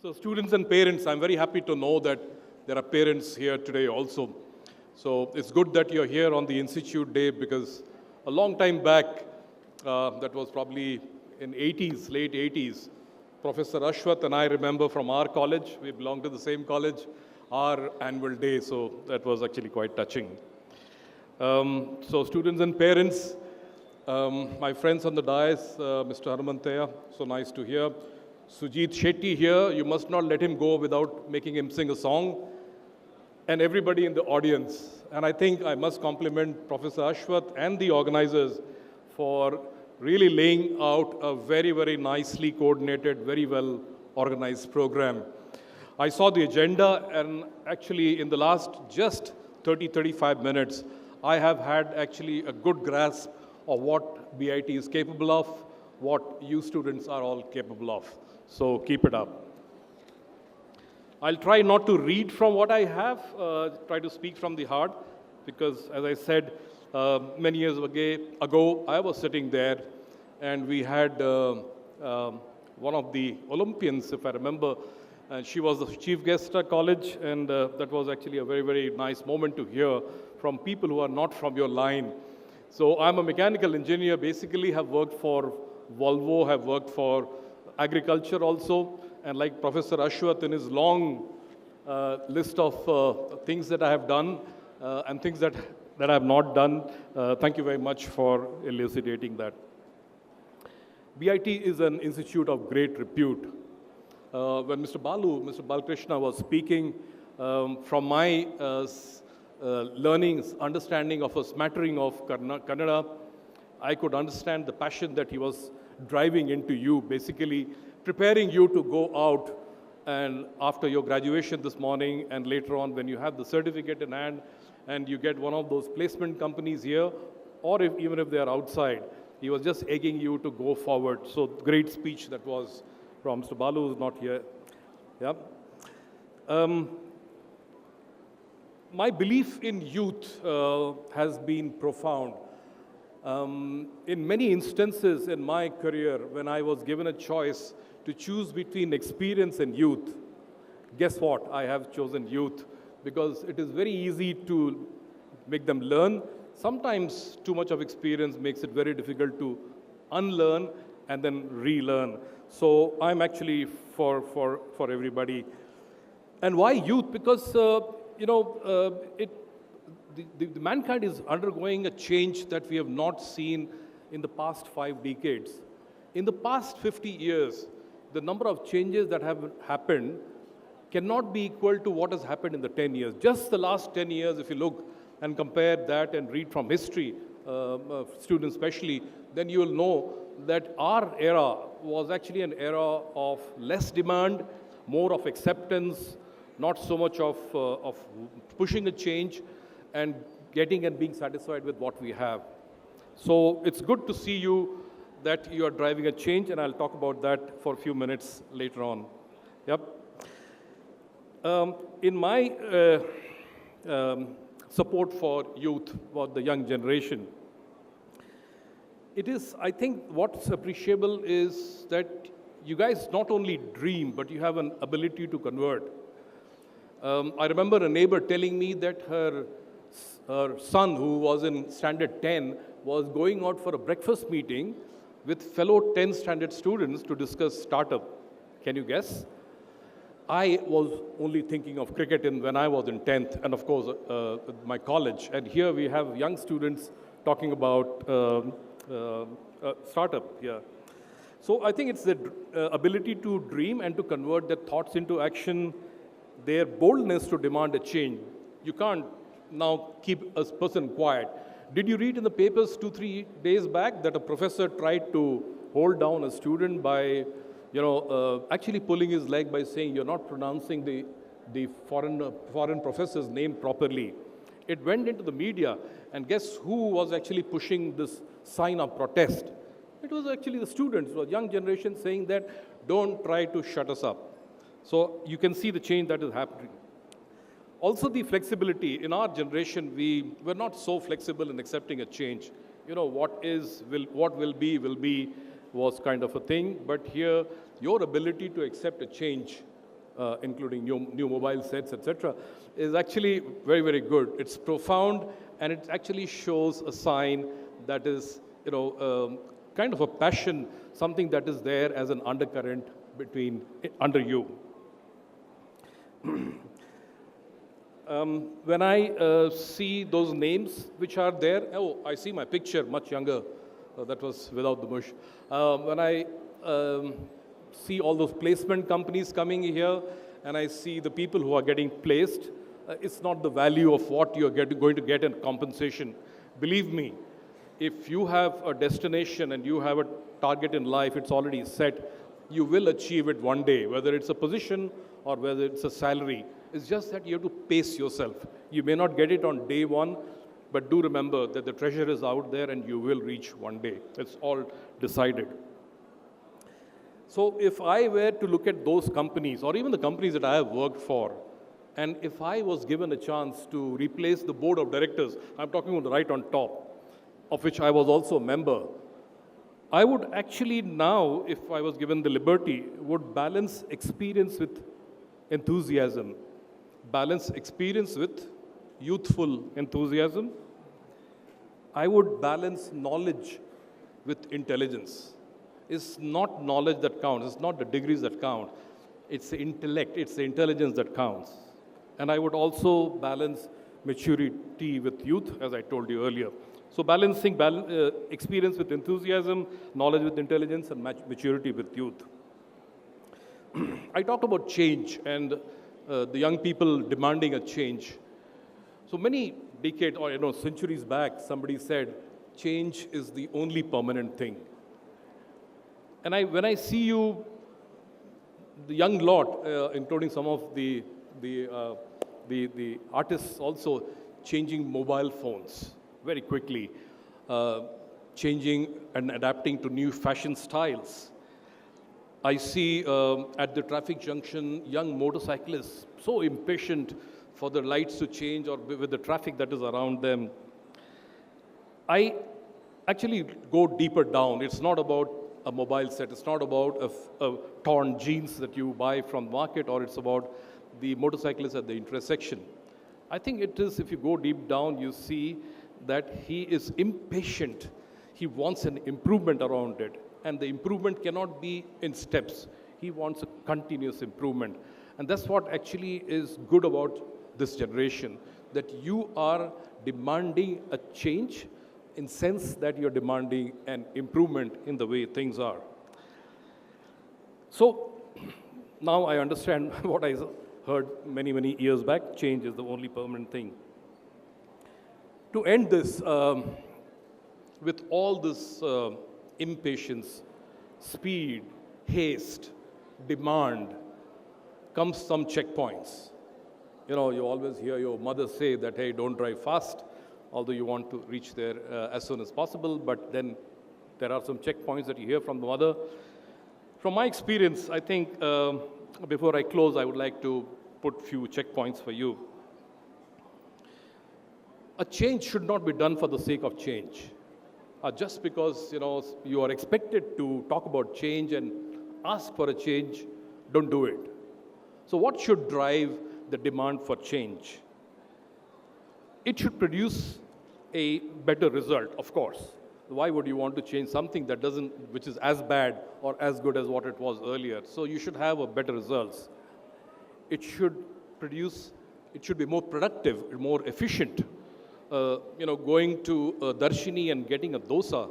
So students and parents, I'm very happy to know that there are parents here today also. So it's good that you're here on the Institute Day because a long time back, that was probably in 80s, late 80s, Professor Ashwath and I remember from our college, we belong to the same college, our annual day, so that was actually quite touching. So students and parents, my friends on the dais, Mr. Hanumanthaya, so nice to hear. Sujit Shetty here, you must not let him go without making him sing a song. And everybody in the audience. And I think I must compliment Professor Ashwath and the organizers for really laying out a very, very nicely coordinated, very well organized program. I saw the agenda, and actually in the last just 35 minutes, I have had actually a good grasp of what BIT is capable of, what you students are all capable of. So keep it up. I'll try not to read from what I have, try to speak from the heart, because as I said, many years ago, I was sitting there and we had one of the Olympians, if I remember, and she was the chief guest at college, and that was actually a very, very nice moment to hear from people who are not from your line. So I'm a mechanical engineer, basically have worked for Volvo, have worked for agriculture also, and like Professor Ashwath in his long list of things that I have done and things that I have not done, thank you very much for elucidating that. BIT is an institute of great repute. When Mr. Balakrishna was speaking, from my learnings, understanding of a smattering of Kannada, I could understand the passion that he was driving into you, basically preparing you to go out and after your graduation this morning and later on when you have the certificate in hand and you get one of those placement companies here, or even if they are outside, he was just egging you to go forward. So great speech that was from Mr. Balu, who's not here. Yeah. My belief in youth has been profound. In many instances in my career, when I was given a choice to choose between experience and youth, guess what? I have chosen youth because it is very easy to make them learn. Sometimes too much of experience makes it very difficult to unlearn and then relearn. So I'm actually for everybody. And why youth? Because, the mankind is undergoing a change that we have not seen in the past 5 decades. In the past 50 years, the number of changes that have happened cannot be equal to what has happened in the 10 years. Just the last 10 years, if you look and compare that and read from history, students especially, then you will know that our era was actually an era of less demand, more of acceptance, not so much of pushing a change, and getting and being satisfied with what we have. So it's good to see you that you are driving a change, and I'll talk about that for a few minutes later on. Yep. In my support for youth, for the young generation, it is, I think, what's appreciable is that you guys not only dream, but you have an ability to convert. I remember a neighbor telling me that her son, who was in standard 10, was going out for a breakfast meeting with fellow 10th standard students to discuss startup. Can you guess? I was only thinking of cricket when I was in 10th, and of course, my college. And here we have young students talking about startup here. So I think it's the ability to dream and to convert their thoughts into action, their boldness to demand a change. You can't now keep a person quiet. Did you read in the papers 2-3 days back that a professor tried to hold down a student by, actually pulling his leg by saying you're not pronouncing the foreign professor's name properly? It went into the media, and guess who was actually pushing this sign of protest? It was actually the students, the young generation, saying that don't try to shut us up. So you can see the change that is happening. Also the flexibility. In our generation, we were not so flexible in accepting a change. What will be was kind of a thing. But here, your ability to accept a change including new mobile sets, etc., is actually very, very good. It's profound, and it actually shows a sign that is, kind of a passion, something that is there as an undercurrent under you. When I see those names which are there, oh, I see my picture, much younger. That was without the bush. When I see all those placement companies coming here, and I see the people who are getting placed, it's not the value of what you're going to get in compensation. Believe me, if you have a destination and you have a target in life, it's already set, you will achieve it one day, whether it's a position or whether it's a salary. It's just that you have to pace yourself. You may not get it on day one, but do remember that the treasure is out there and you will reach one day. It's all decided. So if I were to look at those companies, or even the companies that I have worked for, and if I was given a chance to replace the board of directors, I'm talking about the right on top, of which I was also a member, I would actually now, if I was given the liberty, would balance experience with enthusiasm, balance experience with youthful enthusiasm. I would balance knowledge with intelligence. It's not knowledge that counts, it's not the degrees that count, it's the intellect, it's the intelligence that counts. And I would also balance maturity with youth, as I told you earlier. So balancing experience with enthusiasm, knowledge with intelligence, and maturity with youth. I talked about change and the young people demanding a change. So many decades or centuries back, somebody said, change is the only permanent thing. And when I see you, the young lot, including some of the artists also changing mobile phones very quickly, changing and adapting to new fashion styles. I see at the traffic junction young motorcyclists so impatient for the lights to change or with the traffic that is around them. I actually go deeper down. It's not about a mobile set. It's not about a torn jeans that you buy from the market, or it's about the motorcyclist at the intersection. I think it is, if you go deep down, you see that he is impatient. He wants an improvement around it. And the improvement cannot be in steps. He wants a continuous improvement. And that's what actually is good about this generation, that you are demanding a change in sense that you're demanding an improvement in the way things are. So now I understand what I heard many, many years back, change is the only permanent thing. To end this, with all this impatience, speed, haste, demand, comes some checkpoints. You always hear your mother say that, hey, don't drive fast, although you want to reach there as soon as possible, but then there are some checkpoints that you hear from the mother. From my experience, I think, before I close, I would like to put a few checkpoints for you. A change should not be done for the sake of change. Just because you are expected to talk about change and ask for a change, don't do it. So what should drive the demand for change? It should produce a better result, of course. Why would you want to change something which is as bad or as good as what it was earlier? So you should have a better results. It should be more productive, more efficient. Going to Darshini and getting a dosa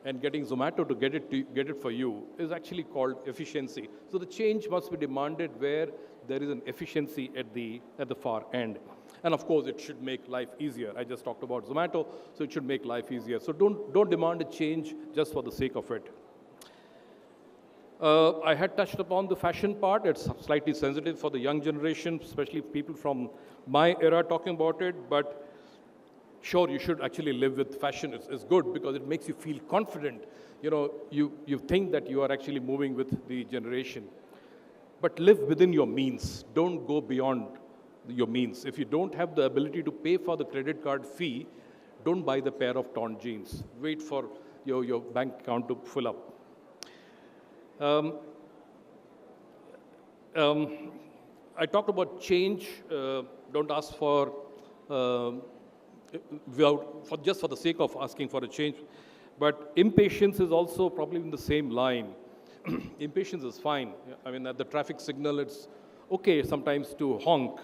and getting Zomato to get it for you is actually called efficiency. So the change must be demanded where there is an efficiency at the far end. And of course, it should make life easier. I just talked about Zomato, so it should make life easier. So don't demand a change just for the sake of it. I had touched upon the fashion part. It's slightly sensitive for the young generation, especially people from my era talking about it. But sure, you should actually live with fashion. It's good because it makes you feel confident. You think that you are actually moving with the generation. But live within your means. Don't go beyond your means. If you don't have the ability to pay for the credit card fee, don't buy the pair of torn jeans. Wait for your bank account to fill up. I talked about change. Don't ask for, just for the sake of asking for a change. But impatience is also probably in the same line. Impatience is fine. I mean, at the traffic signal, it's okay sometimes to honk,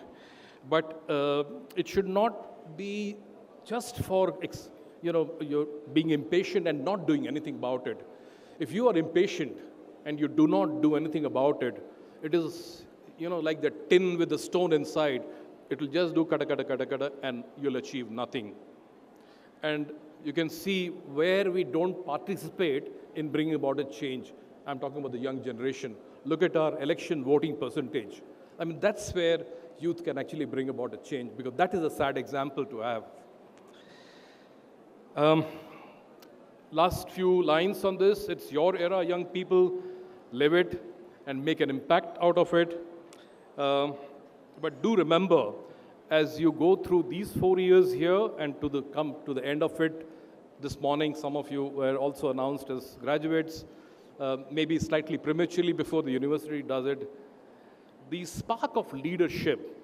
but it should not be just for, you're being impatient and not doing anything about it. If you are impatient and you do not do anything about it, it is, like the tin with the stone inside. It will just do kada kada kada kada, and you'll achieve nothing. And you can see where we don't participate in bringing about a change. I'm talking about the young generation. Look at our election voting percentage. I mean, that's where youth can actually bring about a change, because that is a sad example to have. Last few lines on this. It's your era, young people. Live it and make an impact out of it. But do remember, as you go through these 4 years here and come to the end of it, this morning some of you were also announced as graduates, maybe slightly prematurely before the university does it. The spark of leadership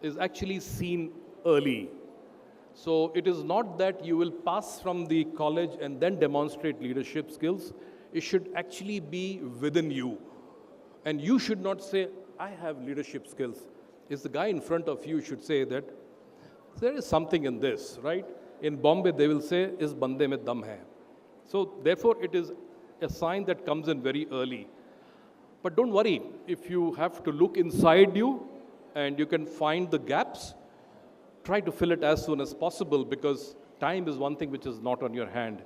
is actually seen early. So it is not that you will pass from the college and then demonstrate leadership skills. It should actually be within you. And you should not say, I have leadership skills. It's the guy in front of you should say that there is something in this, right? In Bombay, they will say, is bande mein dam hai. So therefore, it is a sign that comes in very early. But don't worry, if you have to look inside you and you can find the gaps, try to fill it as soon as possible, because time is one thing which is not on your hand.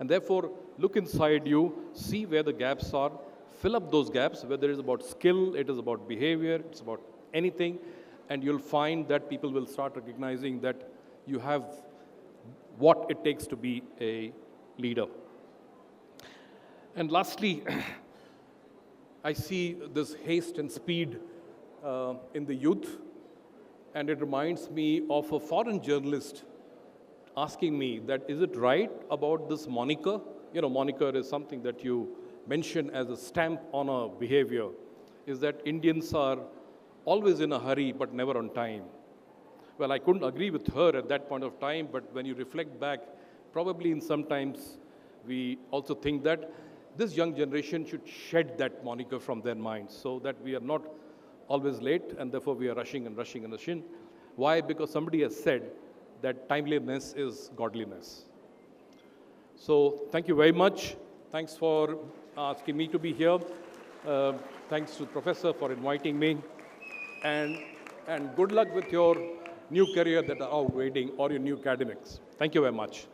And therefore, look inside you, see where the gaps are, fill up those gaps, whether it is about skill, it is about behavior, it's about anything, and you'll find that people will start recognizing that you have what it takes to be a leader. And lastly, I see this haste and speed in the youth, and it reminds me of a foreign journalist asking me that, is it right about this moniker? Moniker is something that you mention as a stamp on a behavior, is that Indians are always in a hurry but never on time. Well, I couldn't agree with her at that point of time, but when you reflect back, probably in sometimes we also think that this young generation should shed that moniker from their minds, so that we are not always late and therefore we are rushing and rushing and rushing. Why? Because somebody has said that timeliness is godliness. So thank you very much. Thanks for asking me to be here. Thanks to the professor for inviting me. And good luck with your new career that are waiting, or your new academics. Thank you very much.